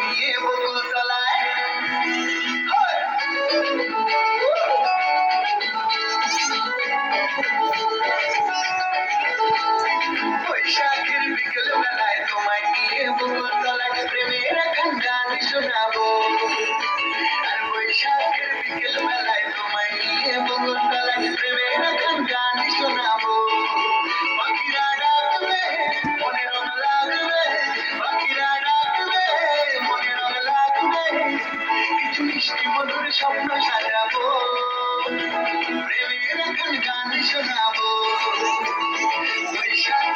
নিয়ে বকুল তলায় বৈশাখের বিকেল বেলায় তোমায় নিয়ে বকুল তলায় প্রেমের গান গান শোনাবো। আর বৈশাখের বিকেল বেলায় তোমায় নিয়ে বকুল তলায় প্রেমের গান গান শোনাবো। পাখিরা ডাকবে মনে রং লাগবে, পাখিরা ডাকবে মনে রং লাগবে, কিছু মিষ্টি মধুর স্বপ্ন সাজাবো, প্রেমের গান গান শোনাবো। বৈশাখ